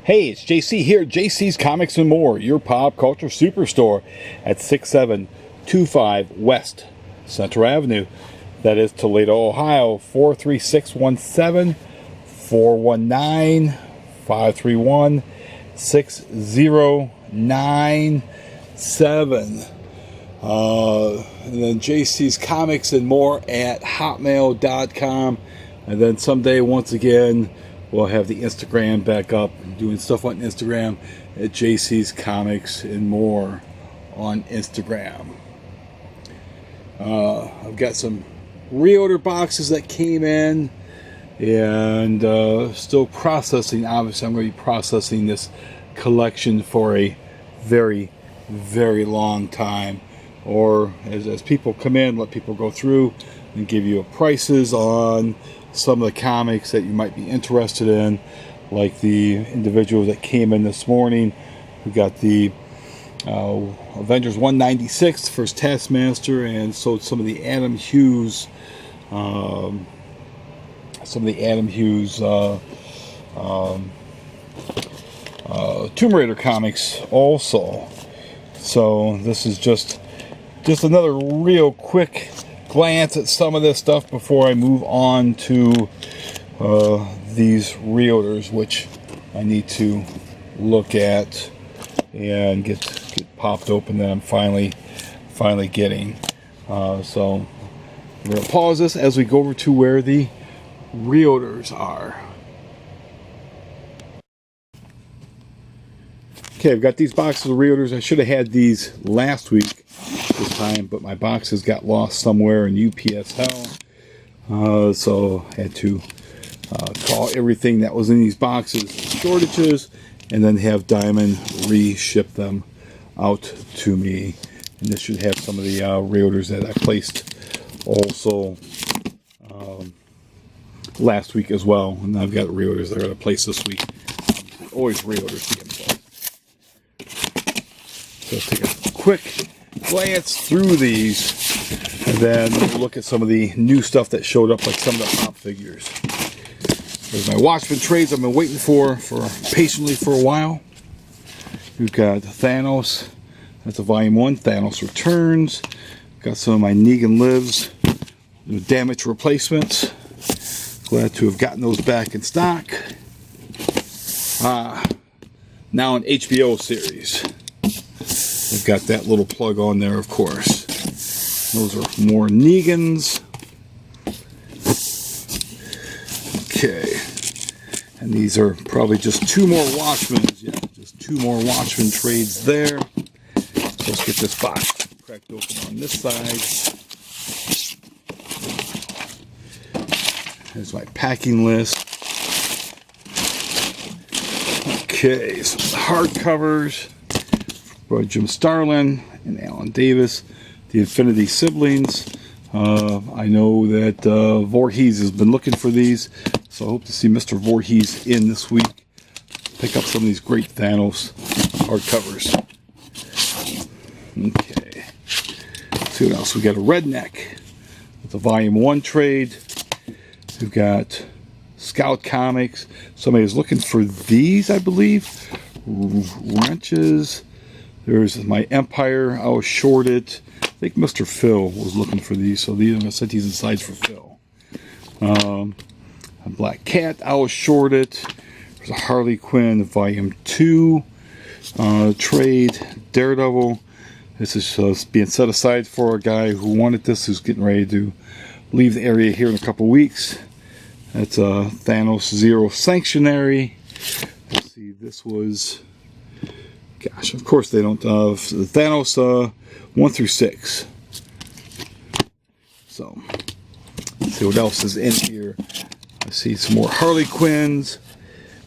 Hey, it's JC here, JC's Comics and More, your pop culture superstore at 6725 West Central Avenue. That is Toledo, Ohio, 43617, 419-531-6097. And then JC's Comics and More at hotmail.com. And then someday, once again, we'll have the Instagram back up, doing stuff on Instagram at JC's Comics and More on Instagram. I've got some reorder boxes that came in and still processing. Obviously, I'm going to be processing this collection for a very, very long time. Or as people come in, let people go through and give you prices on some of the comics that you might be interested in, like the individual that came in this morning who got the Avengers 196 first Taskmaster, and sold some of the Adam Hughes Tomb Raider comics also. So this is just another real quick glance at some of this stuff before I move on to these reorders, which I need to look at and get popped open that I'm finally getting. So we're going to pause this as we go over to where the reorders are. Okay, I've got these boxes of reorders. I should have had these last week this time, but my boxes got lost somewhere in UPS hell. So I had to call everything that was in these boxes shortages, and then have Diamond re-ship them out to me. And this should have some of the reorders that I placed also last week as well. And I've got reorders that are going to place this week. Always reorders to get involved. So let's take a quick glance through these, and then look at some of the new stuff that showed up, like some of the pop figures. There's my Watchmen trades I've been waiting for patiently for a while. We've got Thanos. That's a volume 1. Thanos Returns. Got some of my Negan Lives damage replacements. Glad to have gotten those back in stock. Now an HBO series. We've got that little plug on there, of course. Those are more Negans. Okay. And these are probably just two more Watchmen. Yeah, just two more Watchmen trades there. So let's get this box cracked open on this side. There's my packing list. Okay, some hardcovers. By Jim Starlin and Alan Davis, the Infinity Siblings. I know that Voorhees has been looking for these, so I hope to see Mr. Voorhees in this week. Pick up some of these great Thanos hardcovers. Okay. Let's see what else. We got a Redneck with a volume 1 trade. We've got Scout Comics. Somebody is looking for these, I believe. Wrenches. There's my Empire. I was shorted. I think Mr. Phil was looking for these, so these I'm going to set these aside for Phil. A Black Cat. I was shorted. There's a Harley Quinn Volume 2 trade. Daredevil. This is being set aside for a guy who wanted this, who's getting ready to leave the area here in a couple weeks. That's Thanos Zero Sanctuary. Let's see, this was... Gosh, of course they don't. Thanos 1 through 6. So, let's see what else is in here. I see some more Harley Quinns.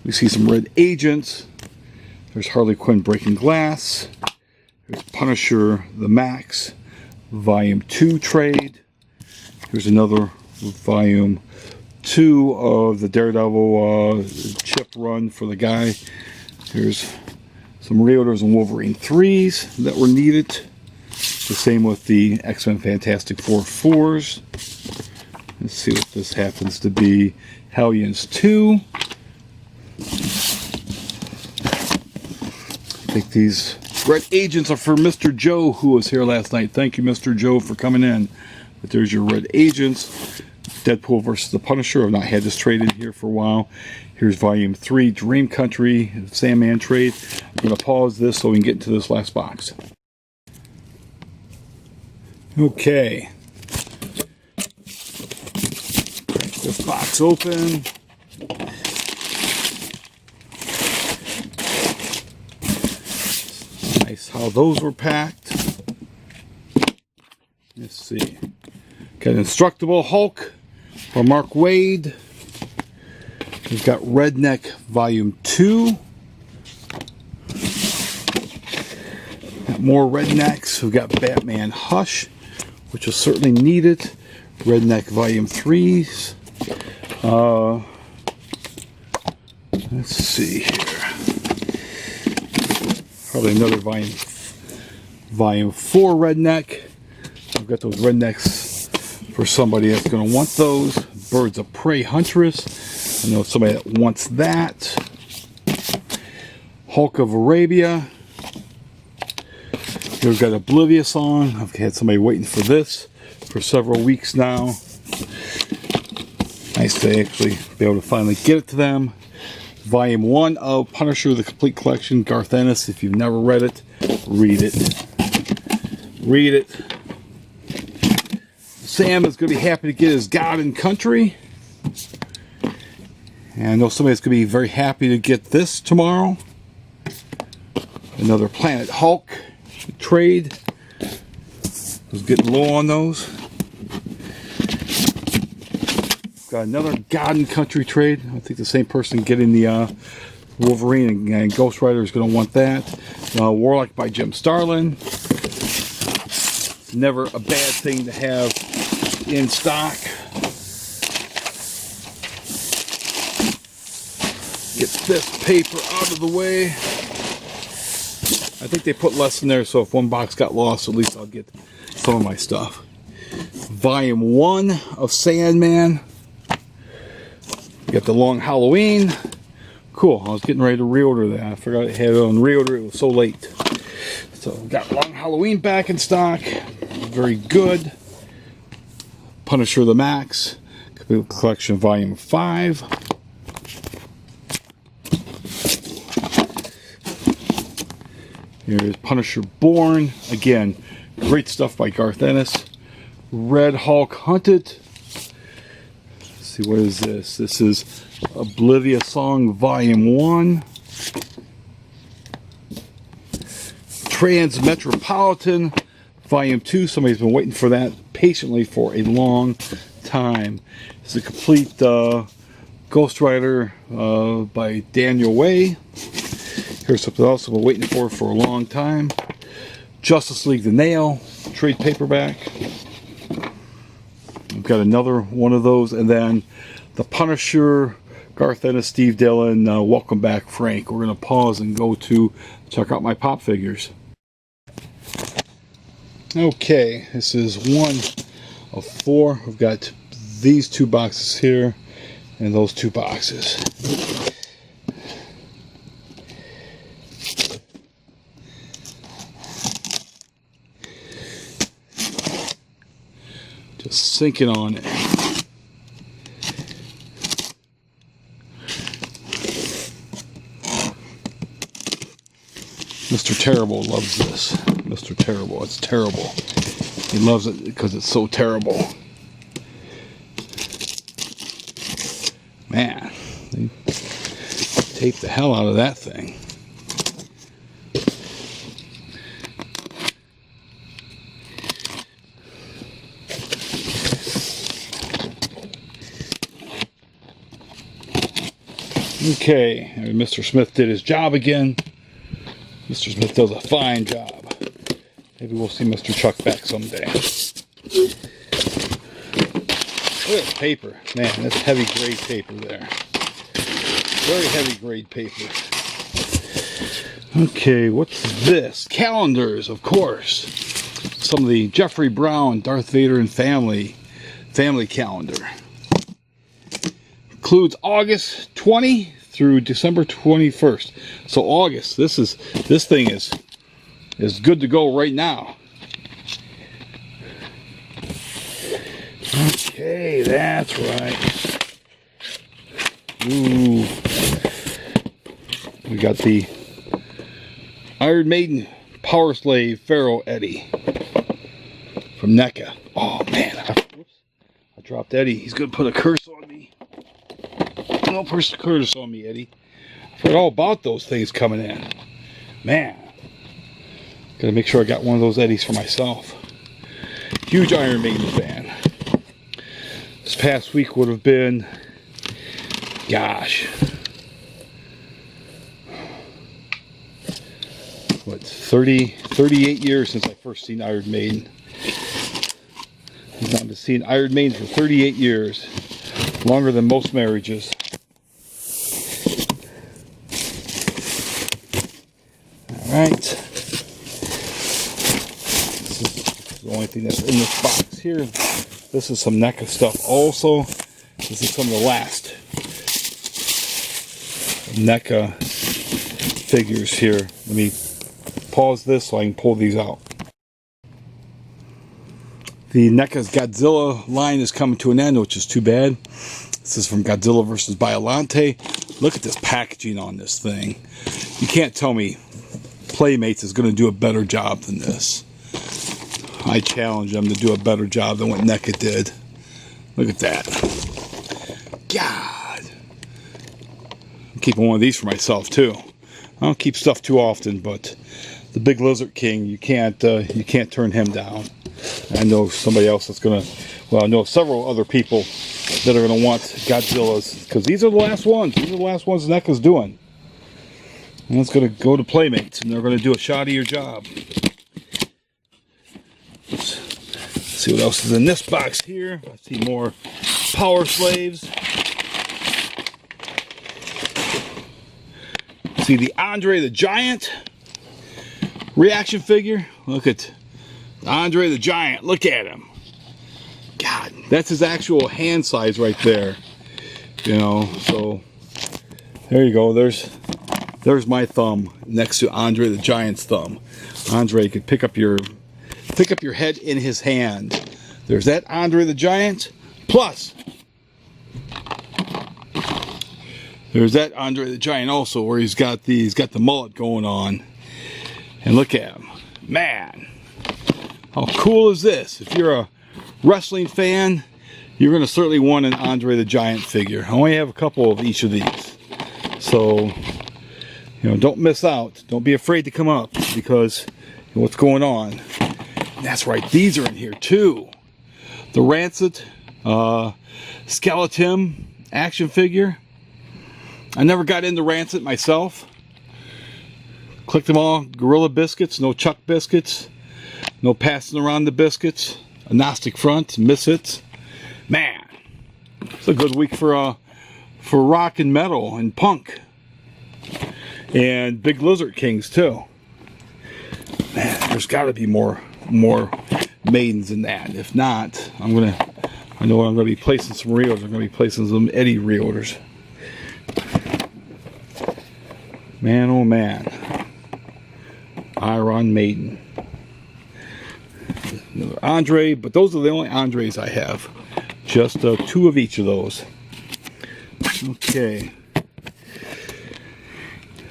We see some Red Agents. There's Harley Quinn Breaking Glass. There's Punisher The Max Volume 2 trade. Here's another Volume 2 of the Daredevil chip run for the guy. Here's some Reorders and Wolverine 3s that were needed. The same with the X-Men Fantastic Four 4s. Let's see what this happens to be. Hellions 2. think these red agents are for Mr. Joe, who was here last night. Thank you, Mr. Joe, for coming in. But there's your red agents. Deadpool versus the Punisher. I've not had this trade in here for a while. Here's Volume 3, Dream Country, Sandman trade. I'm going to pause this so we can get into this last box. Okay. Crack this box open. Nice how those were packed. Let's see. Got Indestructible Hulk for Mark Waid. We've got Redneck Volume 2. Got more Rednecks. We've got Batman Hush, which is certainly needed. Redneck Volume 3s. Let's see here. Probably another Volume 4 Redneck. I've got those Rednecks for somebody that's going to want those. Birds of Prey Huntress. I know somebody that wants that. Hulk of Arabia. Here we've got Oblivious Song. I've had somebody waiting for this for several weeks now. Nice to actually be able to finally get it to them. Volume 1 of Punisher, the Complete Collection. Garth Ennis. If you've never read it, read it. Read it. Sam is going to be happy to get his God and Country. And I know somebody's going to be very happy to get this tomorrow. Another Planet Hulk trade. I was getting low on those. Got another God and Country trade. I think the same person getting the Wolverine and Ghost Rider is going to want that. Warlock by Jim Starlin. It's never a bad thing to have in stock. Get this paper out of the way. I think they put less in there, so if one box got lost, at least I'll get some of my stuff. Volume 1 of Sandman. Got the Long Halloween. Cool, I was getting ready to reorder that. I forgot I had it on reorder, it was so late. So got Long Halloween back in stock. Very good. Punisher the Max. Complete Collection Volume 5. Here's Punisher Born. Again, great stuff by Garth Ennis. Red Hulk Hunted. Let's see, what is this? This is Oblivious Song Volume 1. Transmetropolitan Volume 2. Somebody's been waiting for that patiently for a long time. It's a complete Ghost Rider by Daniel Way. Here's something else I've been waiting for a long time. Justice League the Nail trade paperback. I've got another one of those, and then the Punisher, Garth Ennis, Steve Dillon. Welcome back, Frank. We're going to pause and go to check out my pop figures. Okay, this is 1 of 4. We've got these 2 boxes here and those 2 boxes. Just sinking on it. Mr. Terrible loves this. Mr. Terrible, it's terrible. He loves it because it's so terrible. Man, they taped the hell out of that thing. Okay, Mr. Smith did his job again. Mr. Smith does a fine job. Maybe we'll see Mr. Chuck back someday. Look at the paper. Man, that's heavy grade paper there. Very heavy grade paper. Okay, what's this? Calendars, of course. Some of the Jeffrey Brown, Darth Vader and family calendar. Includes August 20 through December 21st. So August. This thing is good to go right now. Okay, that's right. Ooh. We got the Iron Maiden Powerslave Pharaoh Eddie from NECA. Oh man, I dropped Eddie. He's gonna put a curse on me. No curse on me, Eddie. I forgot all about those things coming in. Man, gotta make sure I got one of those Eddies for myself. Huge Iron Maiden fan. This past week would have been, gosh, what, 38 years since I first seen Iron Maiden. I've been seeing Iron Maiden for 38 years. Longer than most marriages. Alright. This is the only thing that's in this box here. This is some NECA stuff also. This is some of the last NECA figures here. Let me pause this so I can pull these out. The NECA's Godzilla line is coming to an end, which is too bad. This is from Godzilla vs. Biollante. Look at this packaging on this thing. You can't tell me Playmates is going to do a better job than this. I challenge them to do a better job than what NECA did. Look at that. God. I'm keeping one of these for myself too. I don't keep stuff too often, but the Big Lizard King, you can't turn him down. I know somebody else that's gonna, well, I know several other people that are gonna want Godzillas, because these are the last ones. These are the last ones NECA's doing. And it's gonna go to Playmates, and they're gonna do a shoddier job. Let's see what else is in this box here. I see more Powerslaves. See the Andre the Giant ReAction figure. Look at Andre the Giant. Look at him. God, that's his actual hand size right there. You know, so there you go. There's my thumb next to Andre the Giant's thumb. Andre could pick up your head in his hand. There's that Andre the Giant. Plus, there's that Andre the Giant also, where he's got the mullet going on. And look at him, man. How cool is this? If you're a wrestling fan, you're going to certainly want an Andre the Giant figure. I only have a couple of each of these, so you know, don't miss out. Don't be afraid to come up, because you know what's going on. And that's right, these are in here too. The Rancid Skeleton action figure. I never got into Rancid myself. Clicked them all. Gorilla biscuits, no Chuck biscuits, no passing around the biscuits. A Gnostic front, Misfits. Man, it's a good week for rock and metal and punk. And Big Lizard Kings too. Man, there's got to be more Maidens than that. If not, I know I'm gonna be placing some Reorders. I'm gonna be placing some Eddie Reorders. Man, oh man. Iron Maiden. Another Andre, but those are the only Andres I have. Just two of each of those. Okay.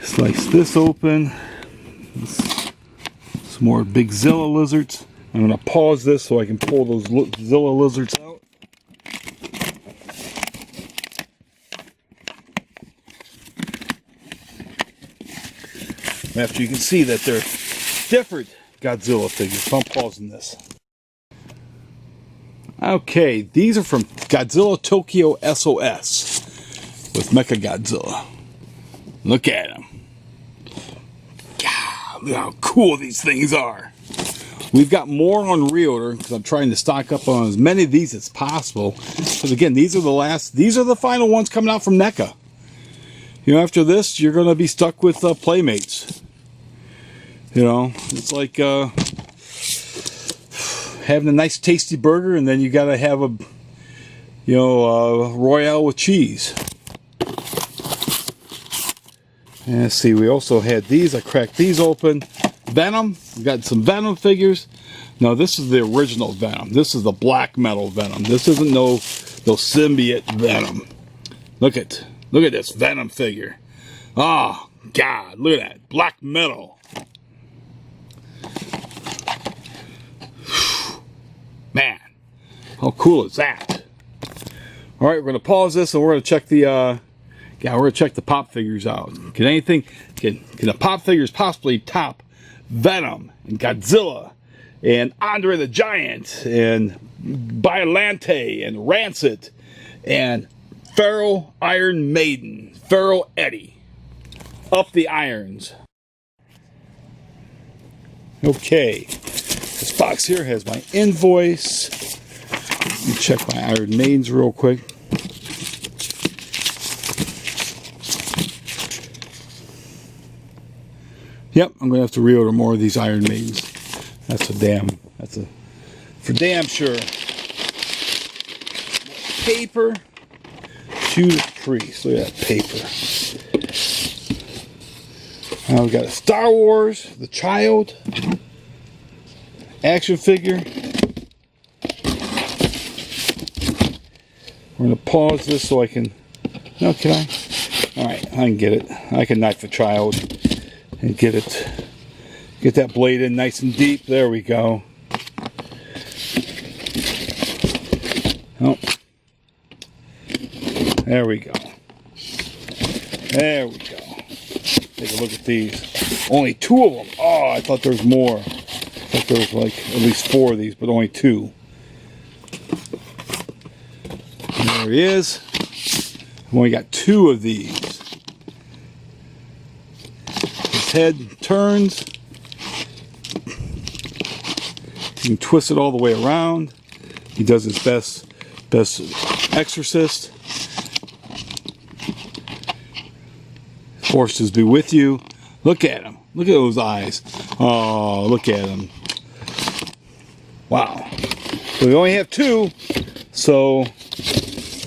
Slice this open. Some more big Zilla lizards. I'm going to pause this so I can pull those Zilla lizards out. After you can see that they're different Godzilla figures, so I'm pausing this. Okay, these are from Godzilla Tokyo S.O.S. with Mechagodzilla. Look at them. God, look how cool these things are. We've got more on reorder because I'm trying to stock up on as many of these as possible. Because again, these are the final ones coming out from NECA. You know, after this, you're going to be stuck with Playmates. You know, it's like having a nice tasty burger, and then you got to have a Royale with cheese. And let's see, we also had these. I cracked these open. Venom. We got some Venom figures. Now this is the original Venom. This is the black metal Venom. This isn't no symbiote Venom. Look at this Venom figure. Oh God, look at that black metal. Man, how cool is that? All right, we're gonna pause this and we're gonna check the we're gonna check the pop figures out. Can the pop figures possibly top Venom and Godzilla and Andre the Giant and Biolante and Rancid and Feral Iron Maiden, Feral Eddie? Up the irons. Okay, this box here has my invoice. Let me check my Iron Maidens real quick. Yep, I'm gonna have to reorder more of these Iron Maidens. That's for damn sure. Paper. Judas Priest. Look at that paper. Now we got a Star Wars, the Child action figure. We're gonna pause this so I can. No, can I? All right, I can get it. I can knife the Child and get it. Get that blade in nice and deep. There we go. Oh. There we go. There we go. Take a look at these. Only 2 of them. Oh, I thought there was more. I thought there was like at least 4 of these, but only 2. And there he is. I've only got 2 of these. His head turns. You can twist it all the way around. He does his best exorcist. Forces be with you. Look at him. Look at those eyes. Oh, look at him. Wow. So we only have 2, so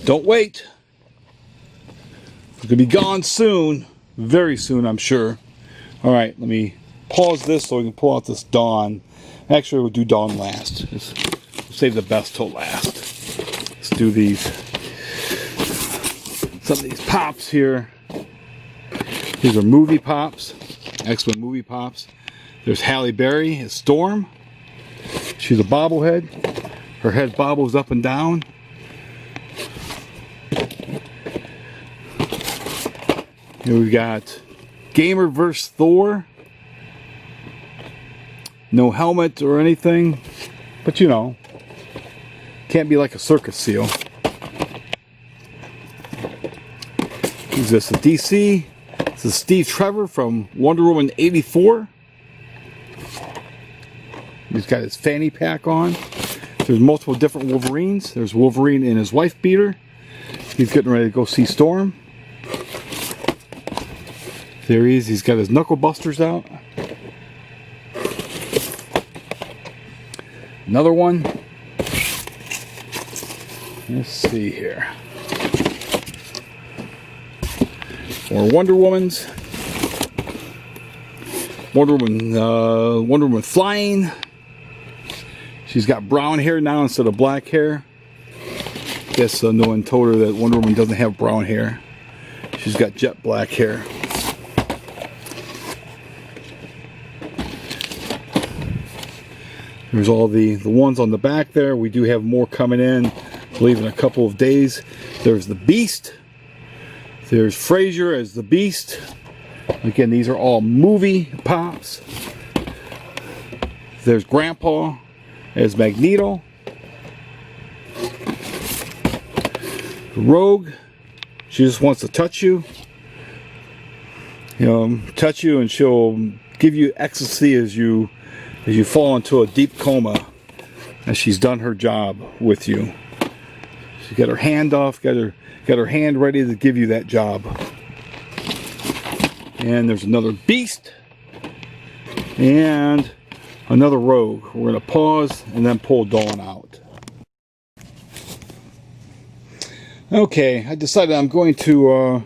don't wait. It's gonna be gone soon. Very soon, I'm sure. All right, let me pause this so we can pull out this Dawn. Actually, we'll do Dawn last. We'll save the best till last. Let's do these. Some of these pops here. These are movie pops. X-Men movie pops. There's Halle Berry as Storm. She's a bobblehead. Her head bobbles up and down. Here we've got Gamer vs. Thor. No helmet or anything, but you know, can't be like a circus seal. Who's this? A DC. This is Steve Trevor from Wonder Woman 84. He's got his fanny pack on. There's multiple different Wolverines. There's Wolverine in his wife beater. He's getting ready to go see Storm. There he is. He's got his knuckle busters out. Another one. Let's see here. More Wonder Womans. Wonder Woman flying. She's got brown hair now instead of black hair. Guess no one told her that Wonder Woman doesn't have brown hair. She's got jet black hair. There's all the ones on the back there. We do have more coming in, I believe, in a couple of days. There's the Beast. There's Frazier as the Beast. Again, these are all movie pops. There's Grandpa as Magneto. Rogue. She just wants to touch you. Touch you, and she'll give you ecstasy as you fall into a deep coma, as she's done her job with you. She got her hand off, got her hand ready to give you that job. And there's another Beast and another Rogue. We're going to pause and then pull Dawn out. Okay, I decided I'm going to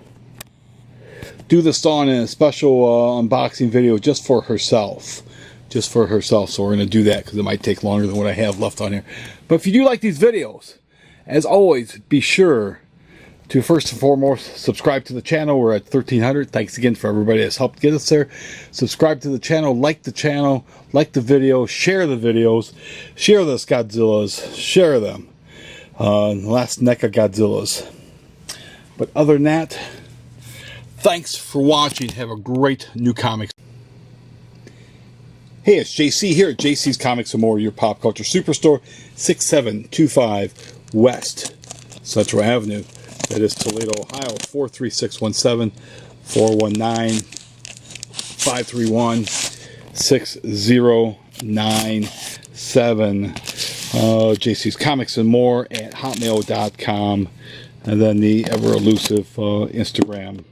do this on in a special unboxing video just for herself. Just for herself. So we're going to do that because it might take longer than what I have left on here. But if you do like these videos, as always, be sure to first and foremost subscribe to the channel. We're at 1,300. Thanks again for everybody that's helped get us there. Subscribe to the channel, like the video, share the videos, share those Godzillas, share them. Last NECA Godzillas. But other than that, thanks for watching. Have a great new comics. Hey, it's JC here at JC's Comics and More, your pop culture superstore, 6725 West Central Avenue. That is Toledo, Ohio, 43617, 419-531-6097. JC's Comics and More at hotmail.com. And then the ever elusive Instagram.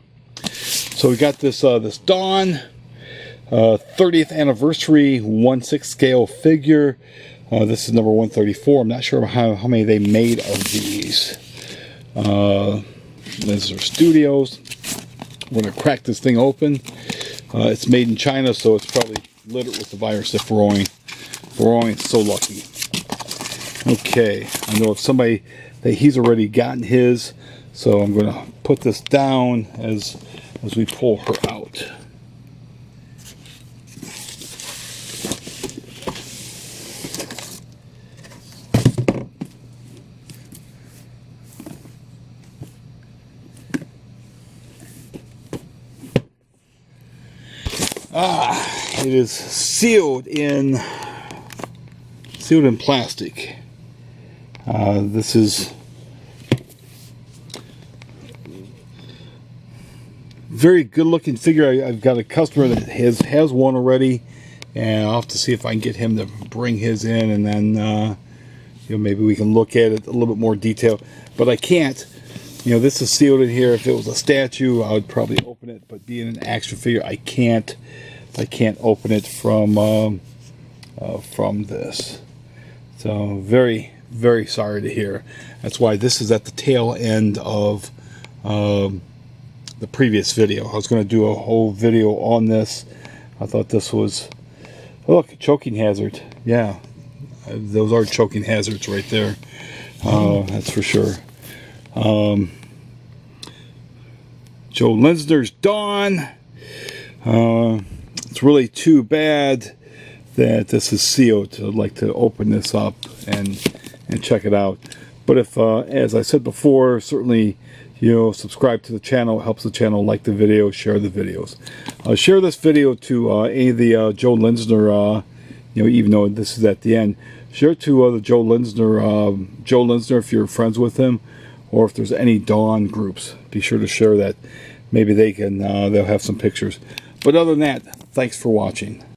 So we got this this Dawn 30th anniversary 1/6 scale figure. This is number 134. I'm not sure how many they made of these. These are Studios. We're going to crack this thing open. It's made in China, so it's probably littered with the virus if we're only so lucky. Okay, I know of somebody that he's already gotten his, so I'm going to put this down as we pull her out. It is sealed in plastic. This is very good looking figure. I've got a customer that has one already, and I'll have to see if I can get him to bring his in, and then maybe we can look at it a little bit more detail. But I can't. This is sealed in here. If it was a statue, I would probably open it, but being an action figure, I can't open it from this. So very, very sorry to hear. That's why this is at the tail end of the previous video. I was going to do a whole video on this. I thought this was, oh, look, choking hazard. Yeah, those are choking hazards right there. That's for sure. Joe Linsner's Dawn. It's really too bad that this is sealed. I'd like to open this up and check it out. But if, as I said before, certainly, subscribe to the channel. It helps the channel. Like the video, share the videos. Share this video to any of the Joe Linsner, even though this is at the end. Share it to the Joe Linsner if you're friends with him, or if there's any Dawn groups. Be sure to share that. Maybe they can, they'll have some pictures. But other than that, thanks for watching.